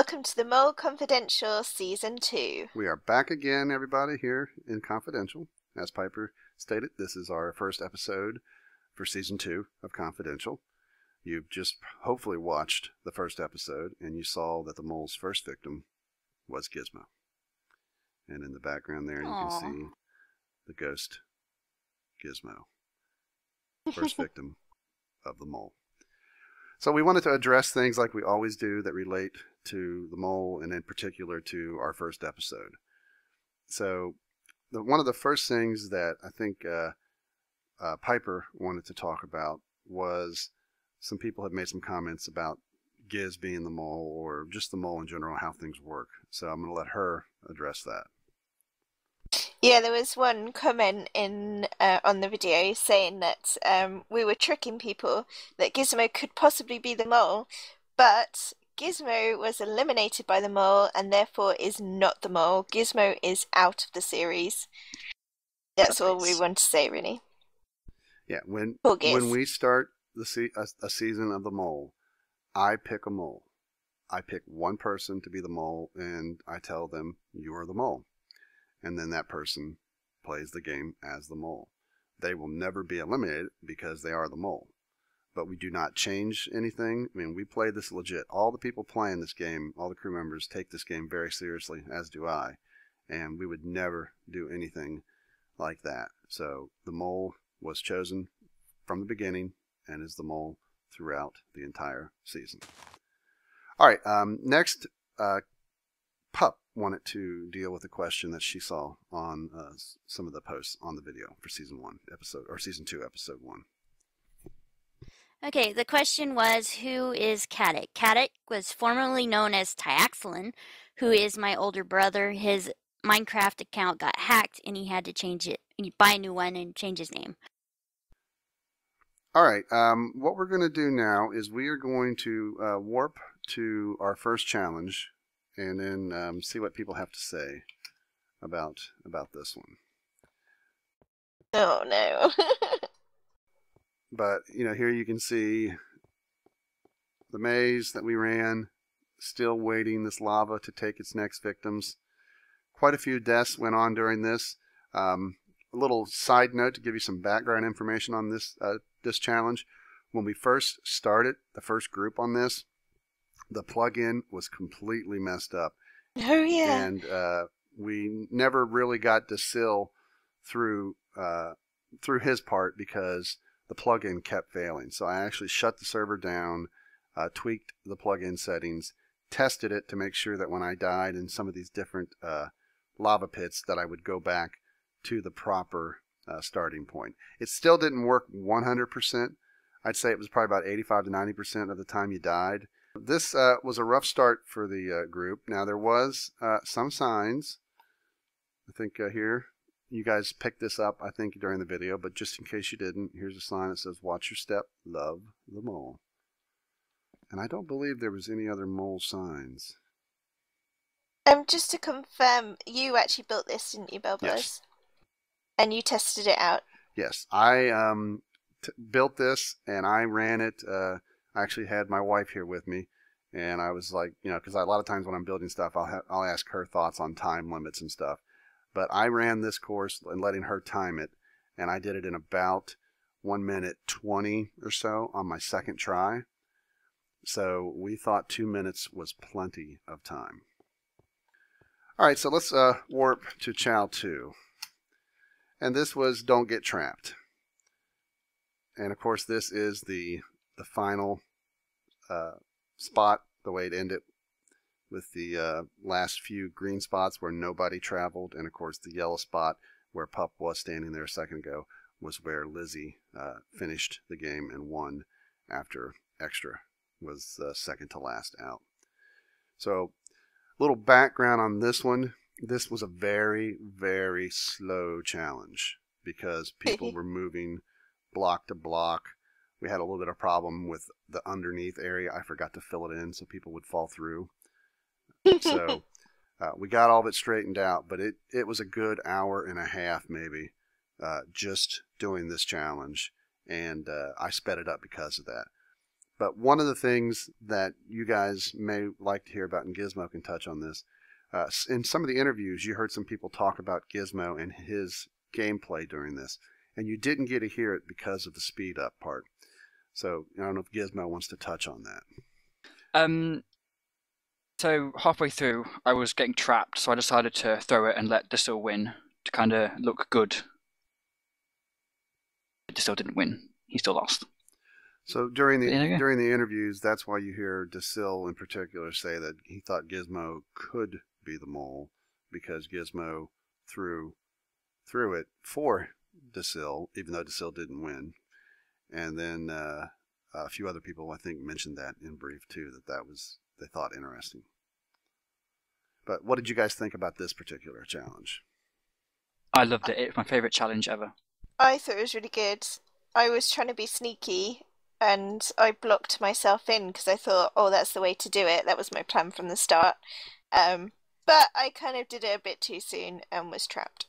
welcome to the Mole Confidential Season 2. We are back again, everybody, here in Confidential. As Piper stated, this is our first episode for Season 2 of Confidential. You've just hopefully watched the first episode, and you saw that the mole's first victim was Gizmo. And in the background there, you can see the ghost Gizmo, first victim of the mole. So we wanted to address things like we always do that relate to the mole, and in particular to our first episode. So one of the first things that I think Piper wanted to talk about was some people have made some comments about Giz being the mole, or just the mole in general, how things work. So I'm going to let her address that. Yeah, there was one comment in on the video saying that we were tricking people, that Gizmo could possibly be the mole, but Gizmo was eliminated by the mole and therefore is not the mole. Gizmo is out of the series. That's all we want to say, really. Yeah, when we start a season of the mole, I pick a mole. I pick one person to be the mole, and I tell them, you are the mole. And then that person plays the game as the mole. They will never be eliminated because they are the mole. But we do not change anything. I mean, we play this legit. All the people playing this game, all the crew members, take this game very seriously, as do I. And we would never do anything like that. So the mole was chosen from the beginning and is the mole throughout the entire season. All right, next, Pup wanted to deal with a question that she saw on some of the posts on the video for Season 1 episode, or Season 2 episode 1. Okay, the question was, who is Caddick? Caddick was formerly known as Tyaxlin, who is my older brother. His Minecraft account got hacked, and he had to change it, buy a new one, and change his name. All right, what we're going to do now is we are going to warp to our first challenge, and then see what people have to say about this one. Oh, no. But, here you can see the maze that we ran, still waiting this lava to take its next victims. Quite a few deaths went on during this. A little side note to give you some background information on this challenge. When we first started, the first group on this, the plugin was completely messed up. Oh, yeah. And we never really got to Syl through his part because the plugin kept failing. So I actually shut the server down, tweaked the plugin settings, tested it to make sure that when I died in some of these different lava pits that I would go back to the proper starting point. It still didn't work 100%. I'd say it was probably about 85 to 90% of the time you died. This was a rough start for the group. Now there was some signs. I think here, you guys picked this up, I think, during the video, but just in case you didn't, here's a sign that says, watch your step, love the mole. And I don't believe there was any other mole signs. Just to confirm, you actually built this, didn't you, Belbuzz? Yes. And you tested it out? Yes, I built this, and I ran it. I actually had my wife here with me, and I was like, because a lot of times when I'm building stuff, I'll ask her thoughts on time limits and stuff. But I ran this course and letting her time it, and I did it in about 1 minute 20 or so on my second try. So we thought 2 minutes was plenty of time. All right, so let's warp to Chow 2. And this was Don't Get Trapped. And of course, this is the final spot, the way it ended, with the last few green spots where nobody traveled. And of course, the yellow spot where Pup was standing there a second ago was where Lizzie finished the game and won after Extra was second to last out. So, little background on this one. This was a very, very slow challenge because people were moving block to block. We had a little bit of problem with the underneath area. I forgot to fill it in so people would fall through. So we got all of it straightened out, but it was a good hour and a half maybe just doing this challenge, and I sped it up because of that. But one of the things that you guys may like to hear about, and Gizmo can touch on this, in some of the interviews, you heard some people talk about Gizmo and his gameplay during this, and you didn't get to hear it because of the speed up part. So I don't know if Gizmo wants to touch on that. So halfway through, I was getting trapped, so I decided to throw it and let Distill win to kind of look good. Distill didn't win; he still lost. So during the interviews, that's why you hear Distill in particular say that he thought Gizmo could be the mole because Gizmo threw it for Distill, even though Distill didn't win. And then a few other people, I think, mentioned that in brief too, that was they thought interesting. But what did you guys think about this particular challenge? I loved it. It's my favorite challenge ever. I thought it was really good. I was trying to be sneaky, and I blocked myself in because I thought, oh, that's the way to do it. That was my plan from the start. But I kind of did it a bit too soon and was trapped.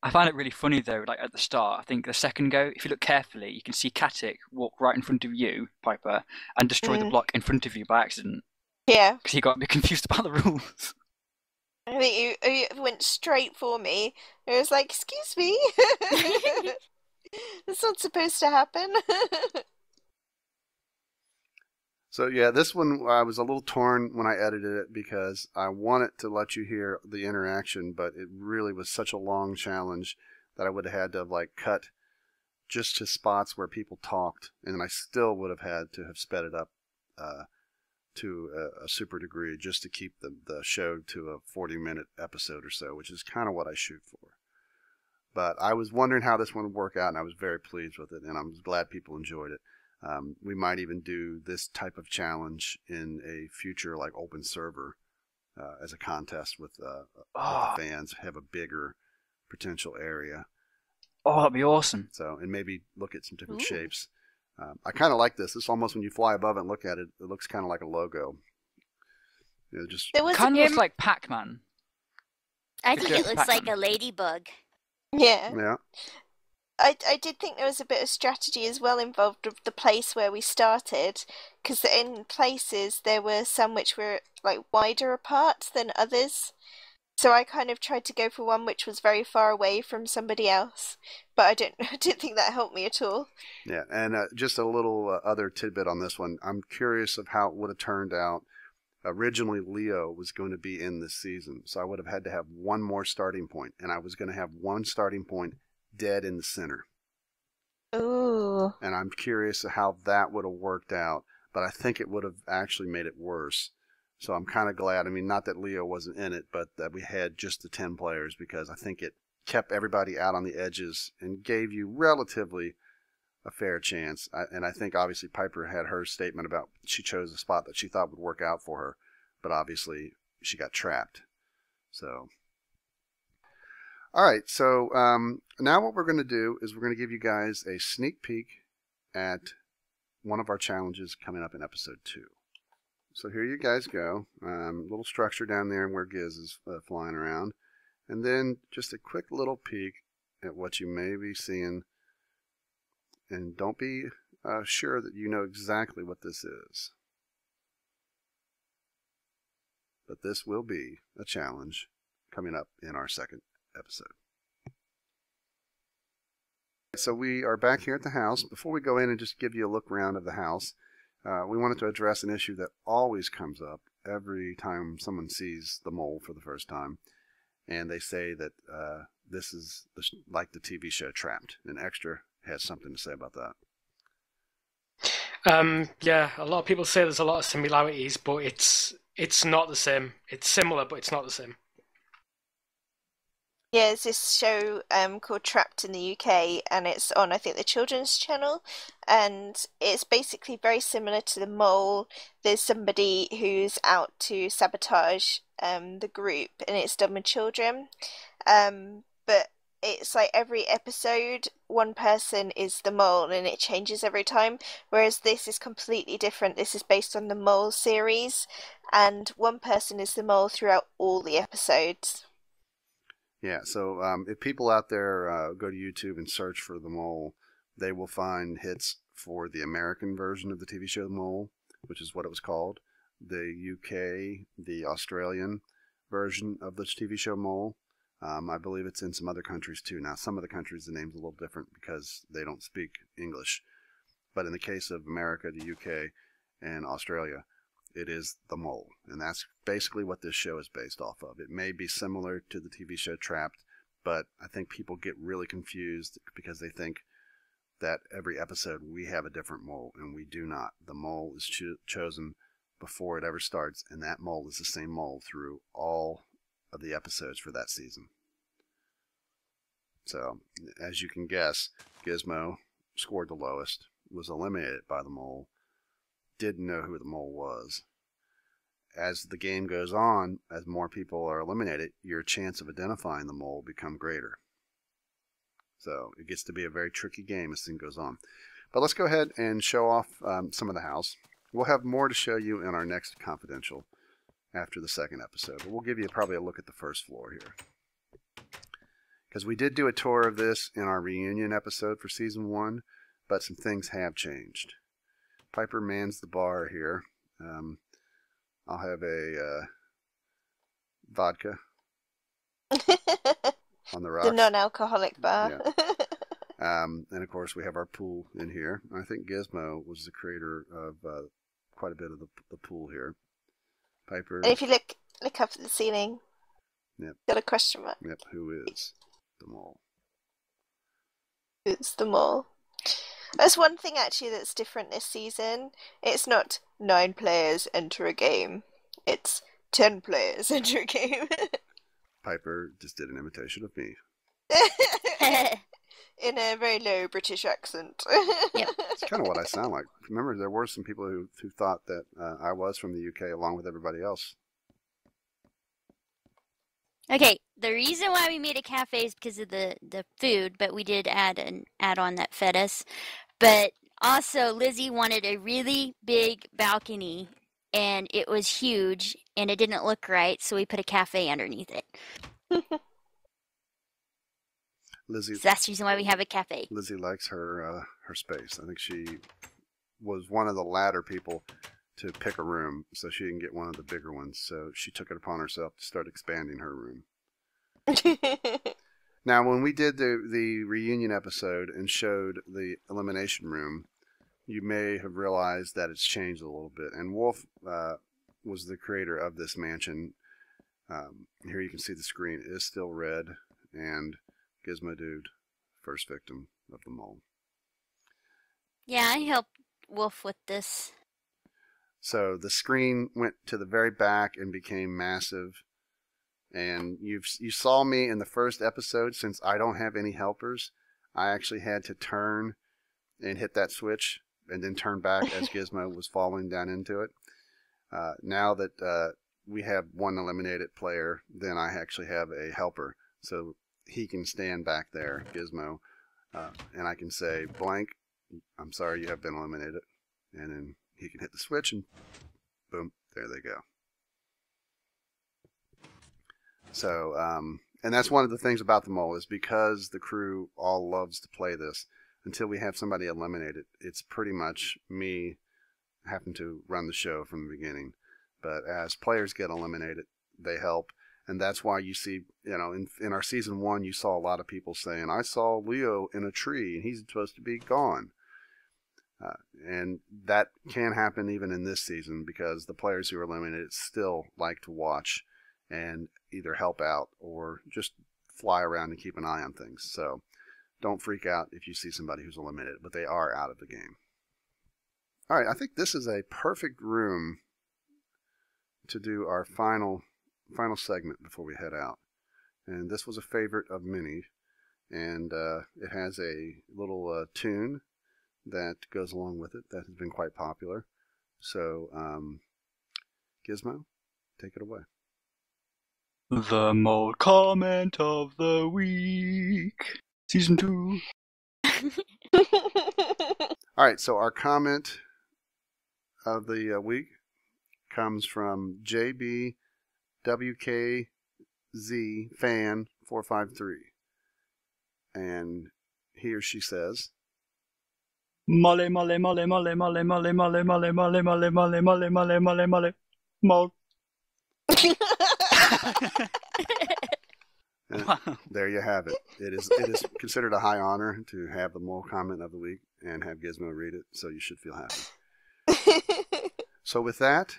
I find it really funny though, like at the start, I think the second go, if you look carefully, you can see Katic walk right in front of you, Piper, and destroy the block in front of you by accident. Yeah. Because he got a bit confused about the rules. I think you went straight for me. It was like, excuse me. That's not supposed to happen. So yeah, this one I was a little torn when I edited it because I wanted to let you hear the interaction, but it really was such a long challenge that I would have had to have like cut just to spots where people talked, and then I still would have had to have sped it up to a super degree just to keep the show to a 40-minute episode or so, which is kind of what I shoot for. But I was wondering how this one would work out, and I was very pleased with it, and I'm glad people enjoyed it. We might even do this type of challenge in a future like open server as a contest with the fans, have a bigger potential area. Oh, that'd be awesome. So, and maybe look at some different shapes. I kind of like this. It's almost when you fly above it and look at it, it looks kind of like a logo. You know, just it kind of looks like Pac-Man. I think it looks like a ladybug. Yeah. Yeah. I did think there was a bit of strategy as well involved with the place where we started, because in places there were some which were like wider apart than others. So I kind of tried to go for one which was very far away from somebody else, but I didn't think that helped me at all. Yeah, and just a little other tidbit on this one. I'm curious of how it would have turned out. Originally, Leo was going to be in this season, so I would have had to have one more starting point, and I was going to have one starting point dead in the center. Ooh. And I'm curious how that would have worked out, but I think it would have actually made it worse. So I'm kind of glad. I mean, not that Leo wasn't in it, but that we had just the 10 players, because I think it kept everybody out on the edges and gave you relatively a fair chance. And I think obviously Piper had her statement about she chose a spot that she thought would work out for her, but obviously she got trapped. So, all right. So now what we're going to do is we're going to give you guys a sneak peek at one of our challenges coming up in episode 2. So here you guys go. Little structure down there where Giz is flying around. And then just a quick little peek at what you may be seeing. And don't be sure that you know exactly what this is. But this will be a challenge coming up in our second episode. So we are back here at the house. Before we go in and just give you a look around of the house, we wanted to address an issue that always comes up every time someone sees the mole for the first time. And they say that this is like the TV show Trapped. And Extra has something to say about that. Yeah, a lot of people say there's a lot of similarities, but it's not the same. It's similar, but it's not the same. Yeah, there's this show called Trapped in the UK, and it's on, I think, the Children's Channel, and it's basically very similar to The Mole. There's somebody who's out to sabotage the group, and it's done with children. But it's like every episode, one person is the mole, and it changes every time, whereas this is completely different. This is based on the Mole series, and one person is the mole throughout all the episodes. Yeah, so if people out there go to YouTube and search for The Mole, they will find hits for the American version of the TV show The Mole, which is what it was called. The UK, the Australian version of the TV show Mole. I believe it's in some other countries too. Now, some of the countries, the name's a little different because they don't speak English. But in the case of America, the UK, and Australia, it is The Mole. And that's basically what this show is based off of. It may be similar to the TV show Trapped, but I think people get really confused because they think that every episode we have a different mole, and we do not. The mole is chosen before it ever starts, and that mole is the same mole through all of the episodes for that season. So, as you can guess, Gizmo scored the lowest, was eliminated by the mole, didn't know who the mole was. As the game goes on, as more people are eliminated, your chance of identifying the mole become greater. So it gets to be a very tricky game as things goes on. But let's go ahead and show off some of the house. We'll have more to show you in our next Confidential after the second episode. But we'll give you probably a look at the first floor here. Because we did do a tour of this in our reunion episode for Season 1, but some things have changed. Piper mans the bar here. I'll have a vodka on the rocks. The non-alcoholic bar. Yeah. And of course we have our pool in here. I think Gizmo was the creator of quite a bit of the pool here. Piper. And if you look up at the ceiling, yep. Got a question mark. Yep. Who is the mole? It's the mole. There's one thing actually that's different this season. It's not 9 players enter a game. It's 10 players enter a game. Piper just did an imitation of me. In a very low British accent. Yep. It's kind of what I sound like. Remember, there were some people who thought that I was from the UK along with everybody else. Okay, the reason why we made a cafe is because of the food, but we did add an add-on that fed us. But also, Lizzie wanted a really big balcony, and it was huge, and it didn't look right, so we put a cafe underneath it. Lizzie. So that's the reason why we have a cafe. Lizzie likes her space. I think she was one of the latter people to pick a room so she didn't get one of the bigger ones. So she took it upon herself to start expanding her room. Now, when we did the reunion episode and showed the elimination room, you may have realized that it's changed a little bit. And Wolf was the creator of this mansion. Here you can see the screen is still red, and Gizmo Dude, first victim of the mole. Yeah, I helped Wolf with this. So the screen went to the very back and became massive. And you saw me in the first episode. Since I don't have any helpers, I actually had to turn and hit that switch and then turn back as Gizmo was falling down into it. Now that we have one eliminated player, then I actually have a helper. So he can stand back there, Gizmo, and I can say, blank, I'm sorry, you have been eliminated. And then he can hit the switch and boom, there they go. So, and that's one of the things about the mole is because the crew all loves to play this, until we have somebody eliminated, it's pretty much me having to run the show from the beginning. But as players get eliminated, they help. And that's why you see, in our Season 1, you saw a lot of people saying, I saw Leo in a tree and he's supposed to be gone. And that can happen even in this season because the players who are eliminated still like to watch and either help out or just fly around and keep an eye on things. So don't freak out if you see somebody who's eliminated, but they are out of the game. All right, I think this is a perfect room to do our final segment before we head out. And this was a favorite of many, and it has a little tune that goes along with it that has been quite popular. So, Gizmo, take it away. The Mole Comment of the Week, Season 2. All right, so our comment of the week comes from JBWKZ Fan 453. And he or she says, Molly, Molly, Molly, Molly, Molly, Molly, Molly, Molly, Molly, Molly, Molly, Molly, Molly, Molly, Molly, Mol. There you have it. It is considered a high honor to have the mole comment of the week and have Gizmo read it, so you should feel happy. So with that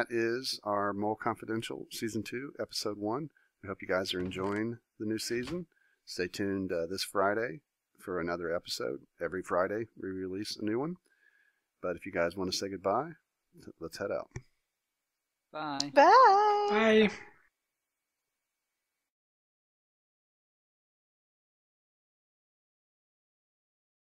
is our Mole Confidential Season 2, Episode 1. We hope you guys are enjoying the new season. Stay tuned this Friday for another episode. Every Friday we release a new one. But if you guys want to say goodbye, let's head out. Bye. Bye. Bye.